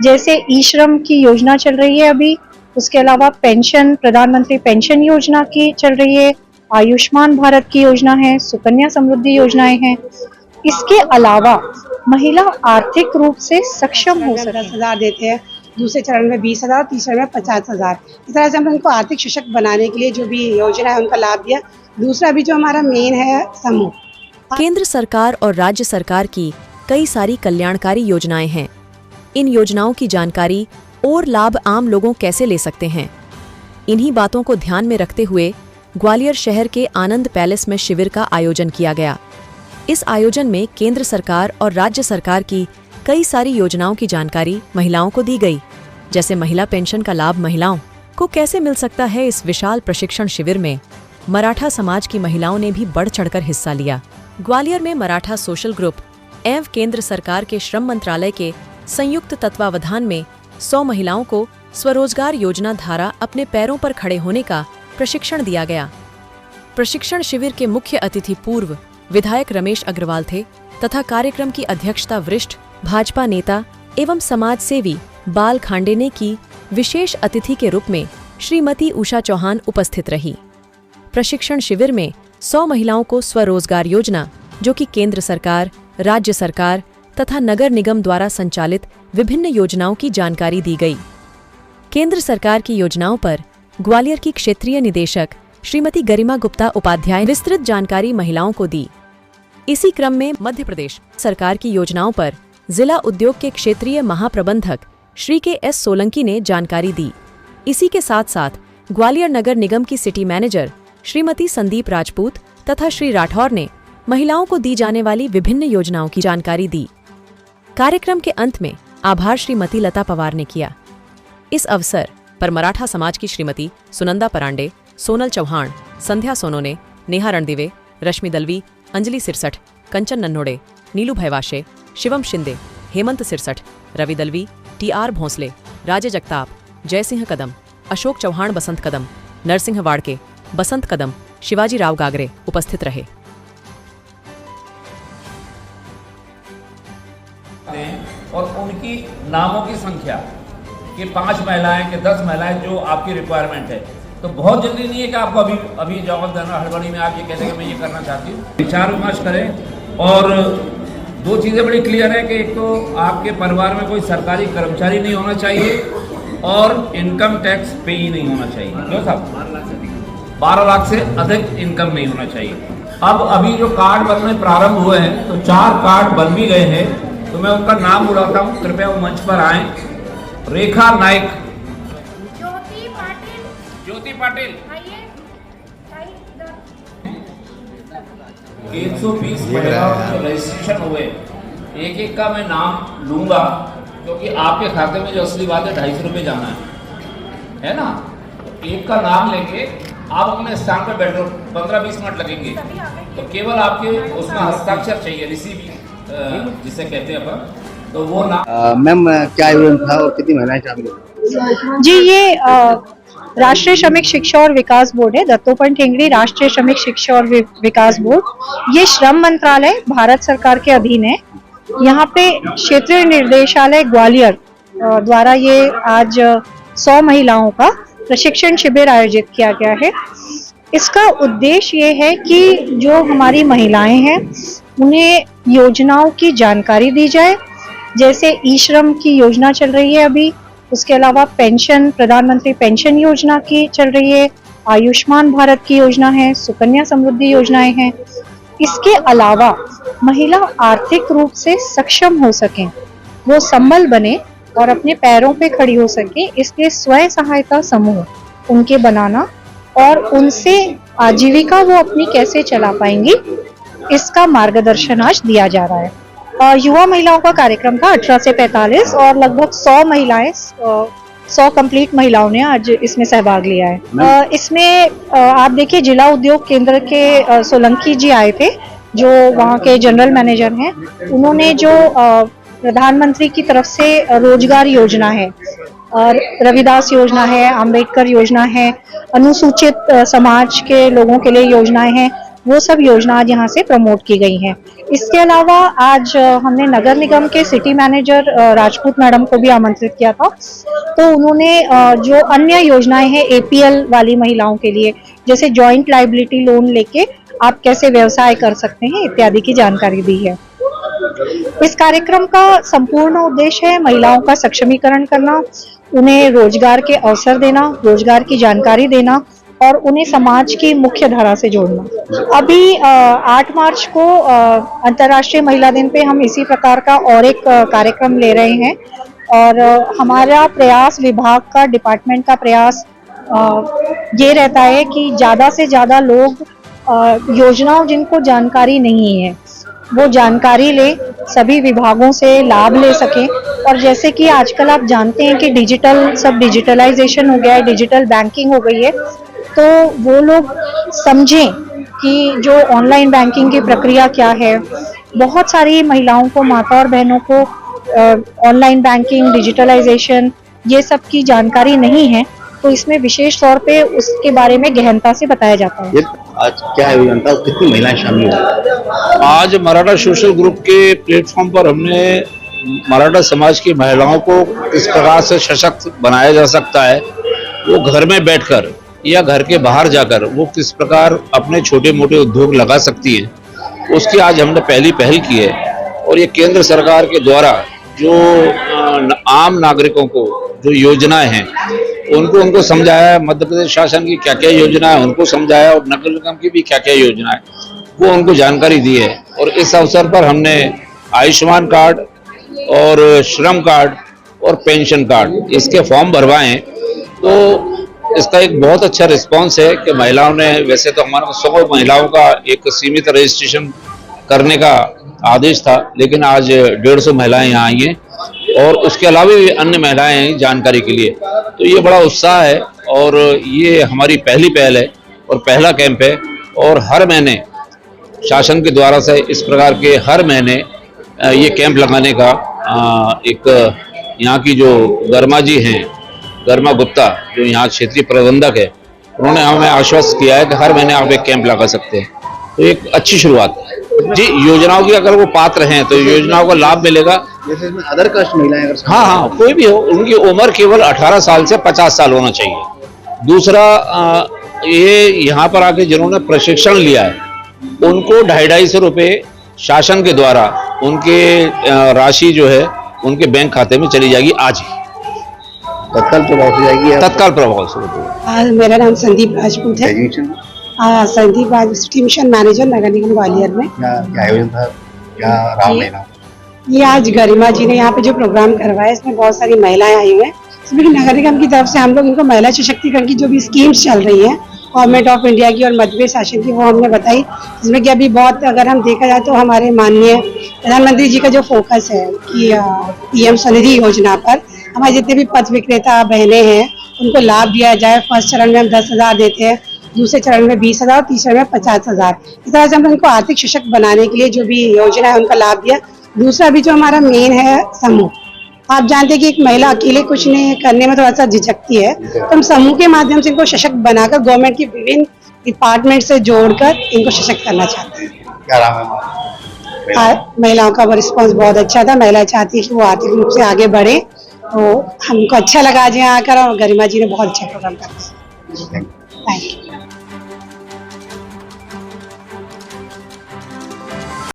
जैसे ई श्रम की योजना चल रही है अभी, उसके अलावा पेंशन, प्रधानमंत्री पेंशन योजना की चल रही है, आयुष्मान भारत की योजना है, सुकन्या समृद्धि योजनाएं हैं। इसके अलावा महिला आर्थिक रूप से सक्षम हो सके। 10,000 देते हैं, दूसरे चरण में 20,000, तीसरे चरण में 50,000। इस तरह से हमने उनको आर्थिक सशक्त बनाने के लिए जो भी योजना है उनका लाभ दिया। दूसरा भी जो हमारा मेन है समूह। केंद्र सरकार और राज्य सरकार की कई सारी कल्याणकारी योजनाएं हैं। इन योजनाओं की जानकारी और लाभ आम लोगों कैसे ले सकते हैं, इन्हीं बातों को ध्यान में रखते हुए ग्वालियर शहर के आनंद पैलेस में शिविर का आयोजन किया गया। इस आयोजन में केंद्र सरकार और राज्य सरकार की कई सारी योजनाओं की जानकारी महिलाओं को दी गई। जैसे महिला पेंशन का लाभ महिलाओं को कैसे मिल सकता है। इस विशाल प्रशिक्षण शिविर में मराठा समाज की महिलाओं ने भी बढ़ चढ़कर हिस्सा लिया। ग्वालियर में मराठा सोशल ग्रुप एवं केंद्र सरकार के श्रम मंत्रालय के संयुक्त तत्वावधान में 100 महिलाओं को स्वरोजगार योजना द्वारा अपने पैरों पर खड़े होने का प्रशिक्षण दिया गया। प्रशिक्षण शिविर के मुख्य अतिथि पूर्व विधायक रमेश अग्रवाल थे तथा कार्यक्रम की अध्यक्षता वरिष्ठ भाजपा नेता एवं समाज सेवी बाल खांडे ने की। विशेष अतिथि के रूप में श्रीमती उषा चौहान उपस्थित रही। प्रशिक्षण शिविर में 100 महिलाओं को स्वरोजगार योजना, जो कि केंद्र सरकार, राज्य सरकार तथा नगर निगम द्वारा संचालित विभिन्न योजनाओं की जानकारी दी गई। केंद्र सरकार की योजनाओं पर ग्वालियर की क्षेत्रीय निदेशक श्रीमती गरिमा गुप्ता उपाध्याय विस्तृत जानकारी महिलाओं को दी। इसी क्रम में मध्य प्रदेश सरकार की योजनाओं पर जिला उद्योग के क्षेत्रीय महाप्रबंधक श्री के.एस. सोलंकी ने जानकारी दी। इसी के साथ साथ ग्वालियर नगर निगम की सिटी मैनेजर श्रीमती संदीप राजपूत तथा श्री राठौर ने महिलाओं को दी जाने वाली विभिन्न योजनाओं की जानकारी दी। कार्यक्रम के अंत में आभार श्रीमती लता पवार ने किया। इस अवसर पर मराठा समाज की श्रीमती सुनंदा परांडे, सोनल चौहान, संध्या सोनोने, नेहा रणदिवे, रश्मि दलवी, अंजलि सिरसठ, कंचन नन्होड़े, नीलू भैवाशे, शिवम शिंदे, हेमंत सिरसठ, रवि दलवी, टी.आर. भोंसले, राजे जगताप, जयसिंह कदम, अशोक चौहान, बसंत कदम, नरसिंह वाड़के, बसंत कदम, शिवाजी राव गागरे उपस्थित रहे। और उनकी नामों की संख्या कि 5 महिलाएं कि 10 महिलाएं जो आपकी रिक्वायरमेंट है, तो बहुत जल्दी नहीं है कि आपको अभी जवाब देना। हड़बड़ी में आप ये कहते हैं कि मैं ये करना चाहती हूँ। विचार विमर्श करें। और 2 चीज़ें बड़ी क्लियर है कि एक तो आपके परिवार में कोई सरकारी कर्मचारी नहीं होना चाहिए और इनकम टैक्स पे ही नहीं होना चाहिए। क्यों साहब? 12 लाख से अधिक इनकम नहीं होना चाहिए। अब अभी जो कार्ड बनने प्रारंभ हुए हैं, तो 4 कार्ड बन भी गए हैं, तो मैं उनका नाम बुलाता हूँ, कृपया वो मंच पर आए। रेखा नाइक, ज्योति पाटिल, 120 महिलाओं के रजिस्ट्रेशन हुए। एक का मैं नाम लूंगा, क्योंकि आपके खाते में जो असली बात है 250 रुपये जाना है ना। तो एक का नाम लेके आप अपने स्थान पर बैठो, 15-20 मिनट लगेंगे। तो केवल आपके उसमें हस्ताक्षर चाहिए, रिसीव जिसे कहते हैं अपन, तो वो नाम। मैम क्या आयोजन था और कितनी महिलाएं शामिल? जी, ये राष्ट्रीय श्रमिक शिक्षा और विकास बोर्ड है, दत्तोपंत ठेंगड़ी राष्ट्रीय श्रमिक शिक्षा और विकास बोर्ड। ये श्रम मंत्रालय भारत सरकार के अधीन है। यहाँ पे क्षेत्रीय निर्देशालय ग्वालियर द्वारा ये आज 100 महिलाओं का प्रशिक्षण शिविर आयोजित किया गया है। इसका उद्देश्य ये है कि जो हमारी महिलाएं हैं उन्हें योजनाओं की जानकारी दी जाए। जैसे ई श्रम की योजना चल रही है अभी, उसके अलावा पेंशन, प्रधानमंत्री पेंशन योजना की चल रही है, आयुष्मान भारत की योजना है, सुकन्या समृद्धि योजनाएं हैं। इसके अलावा महिला आर्थिक रूप से सक्षम हो सकें, वो संबल बने और अपने पैरों पे खड़ी हो सके, इसलिए स्वयं सहायता समूह उनके बनाना और उनसे आजीविका वो अपनी कैसे चला पाएंगी, इसका मार्गदर्शन आज दिया जा रहा है। युवा महिलाओं का कार्यक्रम था 18 से 45 और लगभग 100 महिलाएं, 100 कंप्लीट महिलाओं ने आज इसमें सहभाग लिया है। इसमें आप देखिए जिला उद्योग केंद्र के सोलंकी जी आए थे, जो वहाँ के जनरल मैनेजर हैं। उन्होंने जो प्रधानमंत्री की तरफ से रोजगार योजना है, रविदास योजना है, अंबेडकर योजना है, अनुसूचित समाज के लोगों के लिए योजनाएं हैं, वो सब योजना आज यहाँ से प्रमोट की गई हैं। इसके अलावा आज हमने नगर निगम के सिटी मैनेजर राजपूत मैडम को भी आमंत्रित किया था, तो उन्होंने जो अन्य योजनाएं हैं एपीएल वाली महिलाओं के लिए, जैसे जॉइंट लायबिलिटी लोन लेके आप कैसे व्यवसाय कर सकते हैं इत्यादि की जानकारी दी है। इस कार्यक्रम का संपूर्ण उद्देश्य है महिलाओं का सक्षमीकरण करना, उन्हें रोजगार के अवसर देना, रोजगार की जानकारी देना और उन्हें समाज की मुख्य धारा से जोड़ना। अभी 8 मार्च को अंतर्राष्ट्रीय महिला दिन पे हम इसी प्रकार का और एक कार्यक्रम ले रहे हैं और हमारा प्रयास, विभाग का, डिपार्टमेंट का प्रयास ये रहता है कि ज़्यादा से ज़्यादा लोग योजनाओं जिनको जानकारी नहीं है वो जानकारी ले, सभी विभागों से लाभ ले सकें। और जैसे कि आजकल आप जानते हैं कि सब डिजिटलाइजेशन हो गया है, डिजिटल बैंकिंग हो गई है, तो वो लोग समझें कि जो ऑनलाइन बैंकिंग की प्रक्रिया क्या है। बहुत सारी महिलाओं को, माता और बहनों को ऑनलाइन बैंकिंग, डिजिटलाइजेशन ये सब की जानकारी नहीं है, तो इसमें विशेष तौर पे उसके बारे में गहनता से बताया जाता है। आज क्या आयोजन था, कितनी महिलाएं शामिल हुई? आज मराठा सोशल ग्रुप के प्लेटफॉर्म पर हमने मराठा समाज की महिलाओं को किस प्रकार से सशक्त बनाया जा सकता है, वो घर में बैठकर या घर के बाहर जाकर वो किस प्रकार अपने छोटे मोटे उद्योग लगा सकती है, उसकी आज हमने पहली पहल की है। और ये केंद्र सरकार के द्वारा जो आम नागरिकों को जो योजनाएं हैं उनको समझाया है, मध्य प्रदेश शासन की क्या क्या योजना है उनको समझाया और नगर निगम की भी क्या क्या योजना है वो उनको जानकारी दी है। और इस अवसर पर हमने आयुष्मान कार्ड और श्रम कार्ड और पेंशन कार्ड इसके फॉर्म भरवाए हैं। तो इसका एक बहुत अच्छा रिस्पांस है कि महिलाओं ने, वैसे तो हमारे 100 महिलाओं का एक सीमित रजिस्ट्रेशन करने का आदेश था, लेकिन आज 150 महिलाएं यहाँ आई हैं और उसके अलावा भी अन्य महिलाएं हैं जानकारी के लिए। तो ये बड़ा उत्साह है और ये हमारी पहली पहल है और पहला कैंप है। और हर महीने शासन के द्वारा से इस प्रकार के हर महीने ये कैंप लगाने का एक यहाँ की जो गर्मा जी हैं, गर्मा गुप्ता जो यहाँ क्षेत्रीय प्रबंधक है, उन्होंने हमें आश्वस्त किया है कि हर महीने आप एक कैंप लगा सकते हैं। तो एक अच्छी शुरुआत है जी। योजनाओं की अगर वो पात्र हैं तो योजनाओं का लाभ मिलेगा। जैसे इसमें अदर कास्ट महिलाएं अगर हाँ, कोई भी हो, उनकी उम्र केवल 18 साल से 50 साल होना चाहिए। दूसरा, ये यहाँ पर आके जिन्होंने प्रशिक्षण लिया है उनको 250 रुपये शासन के द्वारा उनके राशि जो है उनके बैंक खाते में चली जाएगी आज ही, तत्काल प्रभाव से जाएगी या तत्काल प्रभाव से। मेरा नाम संदीप राजपूत है। संदीप राजपूत, मिशन मैनेजर नगर निगम ग्वालियर में। क्या आयोजन था, क्या राम लेना? ये आज गरिमा जी ने यहाँ पे जो प्रोग्राम करवाया, इसमें बहुत सारी महिलाएं आई हुई हैं। इसमें नगर निगम की तरफ से हम लोग इनको महिला सशक्तिकरण की जो भी स्कीम्स चल रही हैं गवर्नमेंट ऑफ इंडिया की और मध्य प्रदेश शासन की, वो हमने बताई। जिसमें कि अभी बहुत, अगर हम देखा जाए तो हमारे माननीय प्रधानमंत्री जी का जो फोकस है कि पीएम स्वनिधि योजना पर हमारे जितने भी पथ विक्रेता बहनें हैं उनको लाभ दिया जाए। फर्स्ट चरण में हम 10,000 देते हैं, दूसरे चरण में 20,000, तीसरे में 50,000। इस तरह से हम उनको आर्थिक सशक्त बनाने के लिए जो भी योजना है उनका लाभ दिया। दूसरा भी जो हमारा मेन है समूह, आप जानते हैं कि एक महिला अकेले कुछ नहीं करने में थोड़ा सा झिझकती है, तो हम समूह के माध्यम से इनको सशक्त बनाकर गवर्नमेंट की विभिन्न डिपार्टमेंट से जोड़कर इनको सशक्त करना चाहते हैं। क्या राम है? महिलाओं का रिस्पॉन्स बहुत अच्छा था। महिलाएं चाहती है कि वो आर्थिक रूप से आगे बढ़े, तो हमको अच्छा लगा आज यहाँ आकर और गरिमा जी ने बहुत अच्छा प्रोग्राम करा। Thank you.